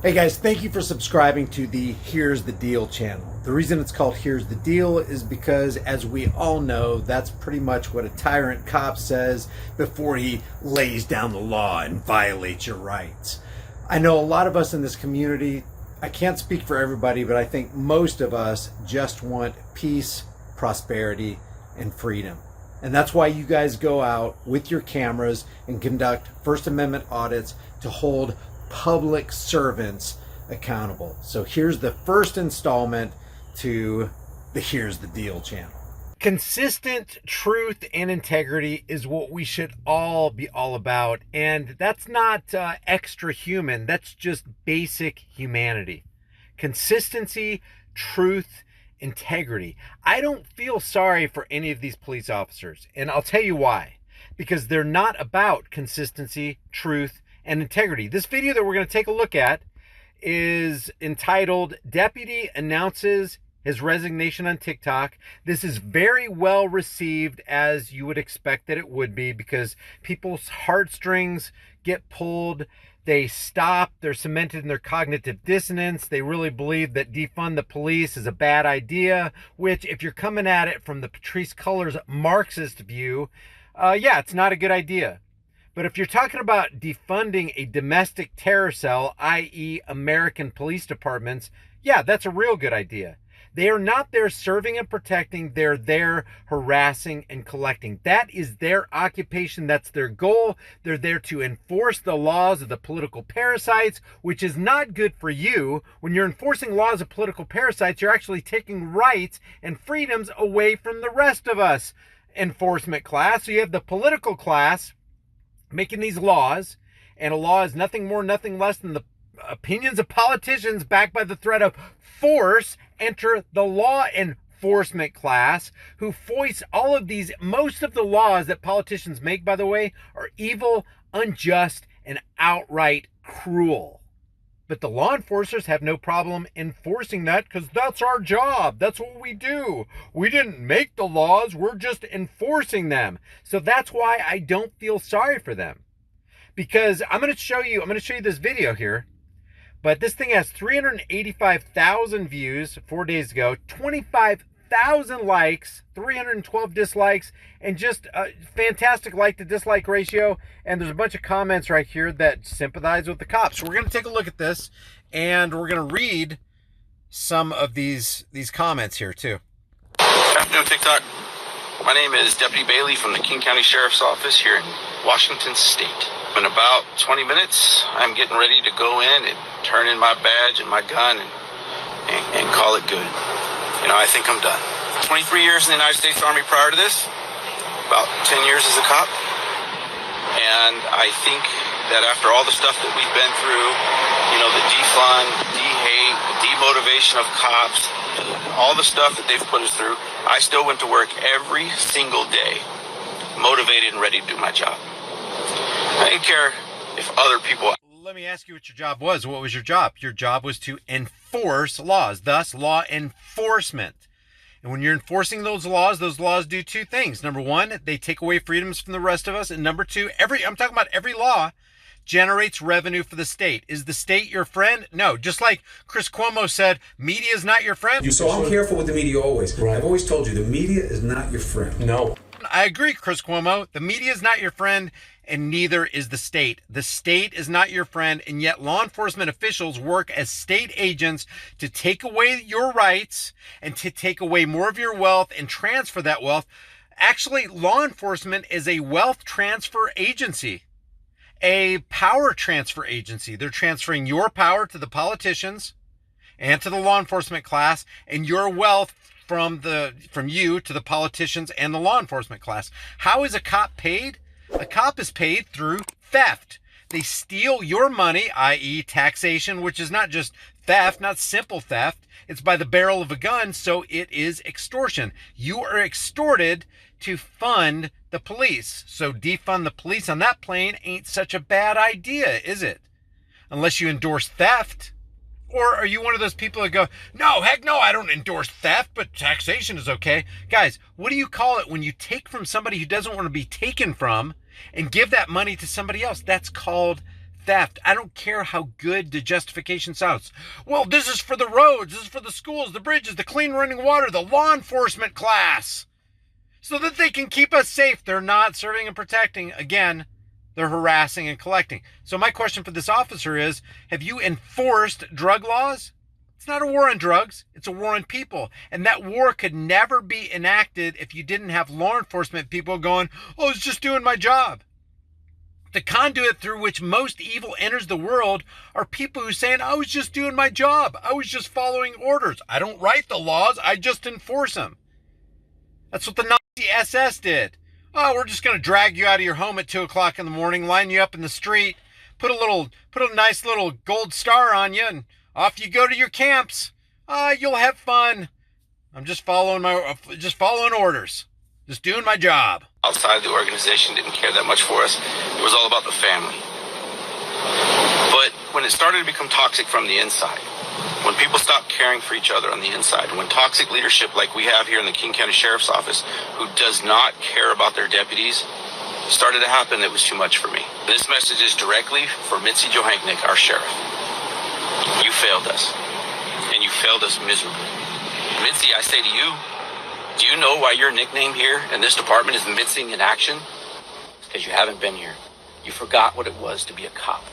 Hey guys, thank you for subscribing to the Here's the Deal channel. The reason it's called Here's the Deal is because, as we all know, that's pretty much what a tyrant cop says before he lays down the law and violates your rights. I know a lot of us in this community, I can't speak for everybody, but I think most of us just want peace, prosperity, and freedom. And that's why you guys go out with your cameras and conduct First Amendment audits to hold public servants accountable. So here's the first installment to the Here's the Deal channel. Consistent truth and integrity is what we should all be all about. And that's not extra human. That's just basic humanity. Consistency, truth, integrity. I don't feel sorry for any of these police officers. And I'll tell you why. Because they're not about consistency, truth, and integrity. This video that we're going to take a look at is entitled Deputy Announces His Resignation on TikTok. This is very well received, as you would expect that it would be, because people's heartstrings get pulled. They stop. They're cemented in their cognitive dissonance. They really believe that defund the police is a bad idea, which, if you're coming at it from the Patrisse Cullors Marxist view, yeah, it's not a good idea. But if you're talking about defunding a domestic terror cell, i.e. American police departments, yeah, that's a real good idea. They are not there serving and protecting. They're there harassing and collecting. That is their occupation. That's their goal. They're there to enforce the laws of the political parasites, which is not good for you. When you're enforcing laws of political parasites, you're actually taking rights and freedoms away from the rest of us. Enforcement class. So you have the political class making these laws, and a law is nothing more, nothing less than the opinions of politicians backed by the threat of force. Enter the law enforcement class, who foist all of these. Most of the laws that politicians make, by the way, are evil, unjust, and outright cruel. But the law enforcers have no problem enforcing that, because that's our job. That's what we do. We didn't make the laws. We're just enforcing them. So that's why I don't feel sorry for them. Because I'm going to show you this video here. But this thing has 385,000 views 4 days ago, 25,000 likes, 312 dislikes, and just a fantastic like to dislike ratio. And there's a bunch of comments right here that sympathize with the cops. So we're going to take a look at this, and we're going to read some of these comments here too. Afternoon, TikTok. My name is Deputy Bailey from the King County Sheriff's Office here in Washington State. In about 20 minutes, I'm getting ready to go in and turn in my badge and my gun and call it good. You know, I think I'm done. 23 years in the United States Army prior to this, about 10 years as a cop. And I think that after all the stuff that we've been through, you know, the defund, de-hate, demotivation of cops, all the stuff that they've put us through, I still went to work every single day, motivated and ready to do my job. I didn't care if other people... Let me ask you what your job was. What was your job? Your job was to enforce laws, thus law enforcement. And when you're enforcing those laws do two things. Number one, they take away freedoms from the rest of us. And number two, I'm talking about every law generates revenue for the state. Is the state your friend? No. Just like Chris Cuomo said, media is not your friend. So I'm careful with the media always. Right. I've always told you, the media is not your friend. No. I agree, Chris Cuomo. The media is not your friend, and neither is the state. The state is not your friend, and yet law enforcement officials work as state agents to take away your rights and to take away more of your wealth and transfer that wealth. Actually, law enforcement is a wealth transfer agency, a power transfer agency. They're transferring your power to the politicians and to the law enforcement class, and your wealth from you to the politicians and the law enforcement class. How is a cop paid? A cop is paid through theft. They steal your money, i.e. taxation, which is not just theft, not simple theft. It's by the barrel of a gun, so it is extortion. You are extorted to fund the police. So defund the police on that plane ain't such a bad idea, is it? Unless you endorse theft. Or are you one of those people that go, no, heck no, I don't endorse theft, but taxation is okay? Guys, what do you call it when you take from somebody who doesn't want to be taken from and give that money to somebody else? That's called theft. I don't care how good the justification sounds. Well, this is for the roads, this is for the schools, the bridges, the clean running water, the law enforcement class, so that they can keep us safe. They're not serving and protecting. Again, they're harassing and collecting. So my question for this officer is, have you enforced drug laws? It's not a war on drugs. It's a war on people. And that war could never be enacted if you didn't have law enforcement people going, oh, I was just doing my job. The conduit through which most evil enters the world are people who are saying, I was just doing my job. I was just following orders. I don't write the laws. I just enforce them. That's what the Nazi SS did. Oh, we're just going to drag you out of your home at 2 o'clock in the morning, line you up in the street, put a nice little gold star on you, and off you go to your camps. You'll have fun. I'm just following orders. Just doing my job. Outside the organization didn't care that much for us. It was all about the family. But when it started to become toxic from the inside, when people stopped caring for each other on the inside, when toxic leadership like we have here in the King County Sheriff's Office, who does not care about their deputies, started to happen, it was too much for me. This message is directly for Mitzi Johanknick, our sheriff. You failed us, and you failed us miserably. Mitzi, I say to you, do you know why your nickname here in this department is Missing in Action? It's because you haven't been here. You forgot what it was to be a cop.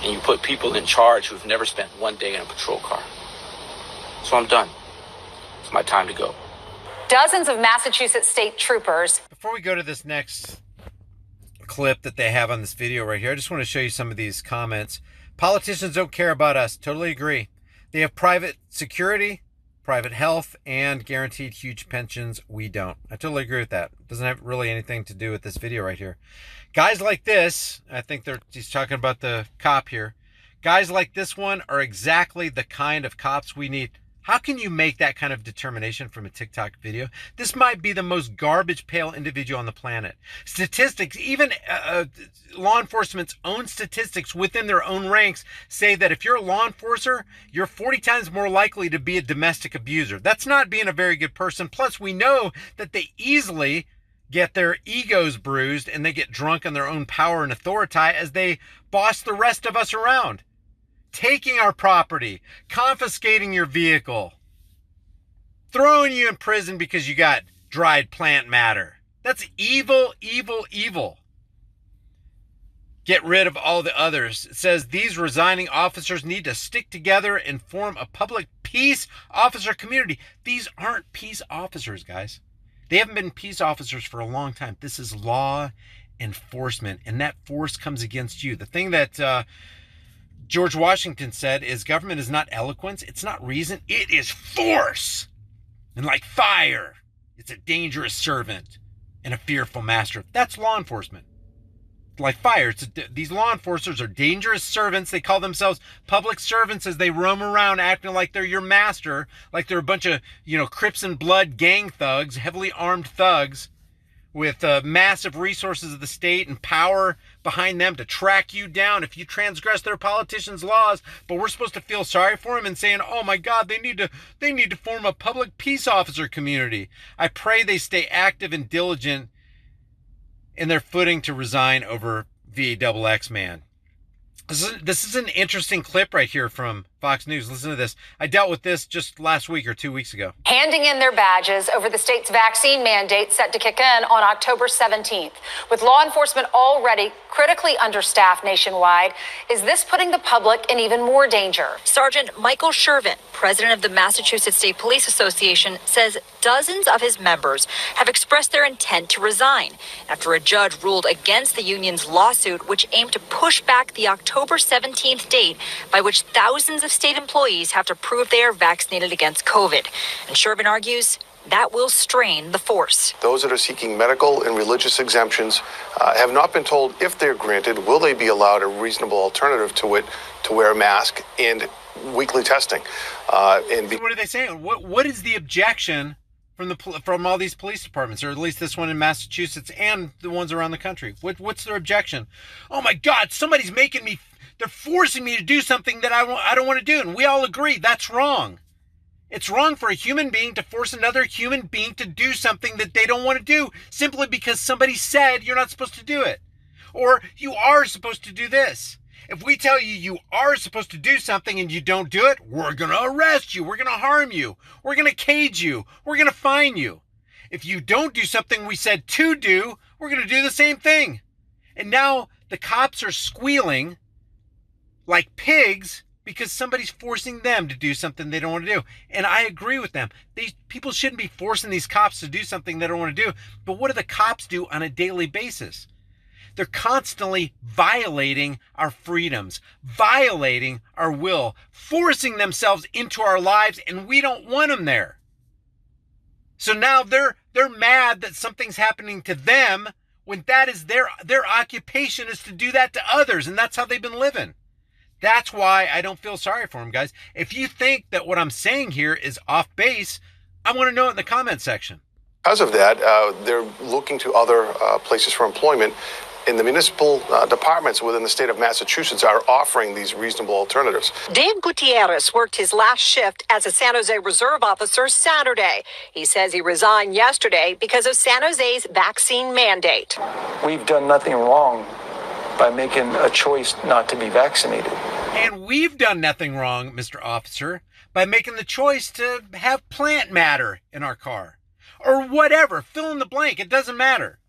And you put people in charge who've never spent one day in a patrol car. So I'm done. It's my time to go. Dozens of Massachusetts state troopers. Before we go to this next clip that they have on this video right here, I just want to show you some of these comments. Politicians don't care about us. Totally agree. They have private security, private health, and guaranteed huge pensions. We don't. I totally agree with that. Doesn't have really anything to do with this video right here. Guys like this, I think he's talking about the cop here. Guys like this one are exactly the kind of cops we need. How can you make that kind of determination from a TikTok video? This might be the most garbage pail individual on the planet. Statistics, even law enforcement's own statistics within their own ranks say that if you're a law enforcer, you're 40 times more likely to be a domestic abuser. That's not being a very good person. Plus, we know that they easily get their egos bruised and they get drunk on their own power and authority as they boss the rest of us around. Taking our property, confiscating your vehicle, throwing you in prison because you got dried plant matter. That's evil, evil, evil. Get rid of all the others. It says these resigning officers need to stick together and form a public peace officer community. These aren't peace officers, guys. They haven't been peace officers for a long time. This is law enforcement, and that force comes against you. The thing that George Washington said is government is not eloquence, it's not reason, it is force. And like fire, it's a dangerous servant and a fearful master. That's law enforcement. Like fire, these law enforcers are dangerous servants. They call themselves public servants as they roam around acting like they're your master, like they're a bunch of, Crips and Blood gang thugs, heavily armed thugs with massive resources of the state and power behind them to track you down if you transgress their politicians' laws. But we're supposed to feel sorry for them and saying, oh my God, they need to form a public peace officer community. I pray they stay active and diligent in their footing to resign over VAXX, man. This is an interesting clip right here from Fox News. Listen to this. I dealt with this just last week or 2 weeks ago. Handing in their badges over the state's vaccine mandate set to kick in on October 17th. With law enforcement already critically understaffed nationwide, is this putting the public in even more danger? Sergeant Michael Shervin, president of the Massachusetts State Police Association, says dozens of his members have expressed their intent to resign after a judge ruled against the union's lawsuit, which aimed to push back the October 17th date by which thousands of state employees have to prove they are vaccinated against COVID. And Shervin argues that will strain the force. Those that are seeking medical and religious exemptions have not been told if they're granted, will they be allowed a reasonable alternative to it, to wear a mask and weekly testing. What are they saying? What is the objection from all these police departments, or at least this one in Massachusetts and the ones around the country? What's their objection? Oh my God, somebody's they're forcing me to do something that I don't want to do. And we all agree that's wrong. It's wrong for a human being to force another human being to do something that they don't want to do simply because somebody said you're not supposed to do it. Or you are supposed to do this. If we tell you you are supposed to do something and you don't do it, we're going to arrest you. We're going to harm you. We're going to cage you. We're going to fine you. If you don't do something we said to do, we're going to do the same thing. And now the cops are squealing like pigs because somebody's forcing them to do something they don't want to do. And I agree with them. These people shouldn't be forcing these cops to do something they don't want to do. But what do the cops do on a daily basis? They're constantly violating our freedoms, violating our will, forcing themselves into our lives, and we don't want them there. So now they're mad that something's happening to them when that is their occupation is to do that to others, and that's how they've been living. That's why I don't feel sorry for them, guys. If you think that what I'm saying here is off base, I want to know it in the comment section. Because of that, they're looking to other places for employment. And the municipal departments within the state of Massachusetts are offering these reasonable alternatives. Dave Gutierrez worked his last shift as a San Jose Reserve officer Saturday. He says he resigned yesterday because of San Jose's vaccine mandate. We've done nothing wrong by making a choice not to be vaccinated. And we've done nothing wrong, Mr. Officer, by making the choice to have plant matter in our car. Or whatever, fill in the blank, it doesn't matter.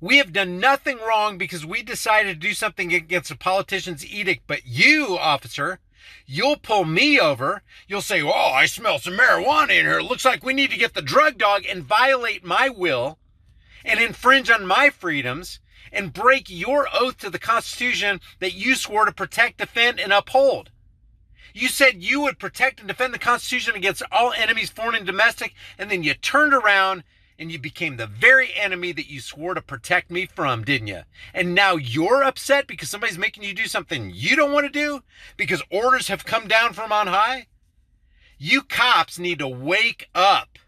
We have done nothing wrong because we decided to do something against a politician's edict. But you, officer, you'll pull me over. You'll say, oh, I smell some marijuana in here. It looks like we need to get the drug dog, and violate my will and infringe on my freedoms and break your oath to the Constitution that you swore to protect, defend, and uphold. You said you would protect and defend the Constitution against all enemies, foreign and domestic, and then you turned around and you became the very enemy that you swore to protect me from, didn't you? And now you're upset because somebody's making you do something you don't want to do because orders have come down from on high? You cops need to wake up.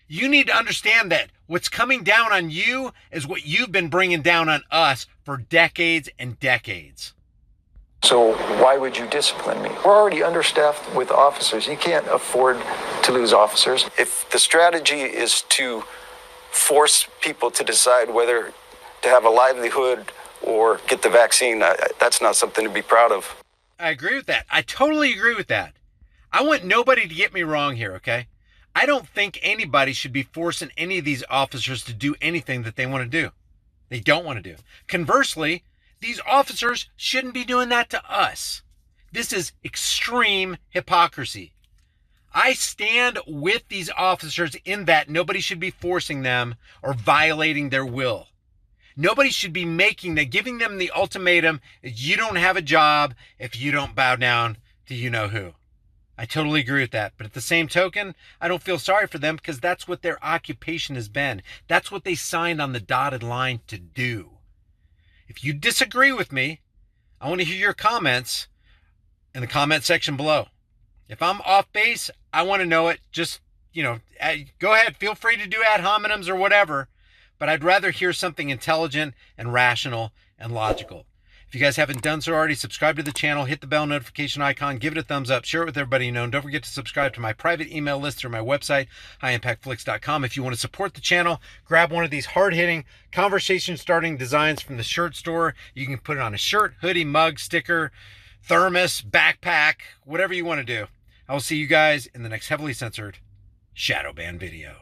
You need to understand that what's coming down on you is what you've been bringing down on us for decades and decades. So why would you discipline me? We're already understaffed with officers. You can't afford to lose officers. If the strategy is to force people to decide whether to have a livelihood or get the vaccine, that's not something to be proud of. I agree with that. I totally agree with that. I want nobody to get me wrong here, okay? I don't think anybody should be forcing any of these officers to do anything that they want to do. They don't want to do. Conversely, these officers shouldn't be doing that to us. This is extreme hypocrisy. I stand with these officers in that nobody should be forcing them or violating their will. Nobody should be giving them the ultimatum that you don't have a job if you don't bow down to you-know-who. I totally agree with that. But at the same token, I don't feel sorry for them because that's what their occupation has been. That's what they signed on the dotted line to do. If you disagree with me, I want to hear your comments in the comment section below. If I'm off base, I want to know it. Just, go ahead. Feel free to do ad hominems or whatever. But I'd rather hear something intelligent and rational and logical. If you guys haven't done so already, subscribe to the channel, hit the bell notification icon, give it a thumbs up, share it with everybody you know, and don't forget to subscribe to my private email list through my website, highimpactflix.com. If you want to support the channel, grab one of these hard-hitting, conversation-starting designs from the shirt store. You can put it on a shirt, hoodie, mug, sticker, thermos, backpack, whatever you want to do. I will see you guys in the next heavily censored shadow ban video.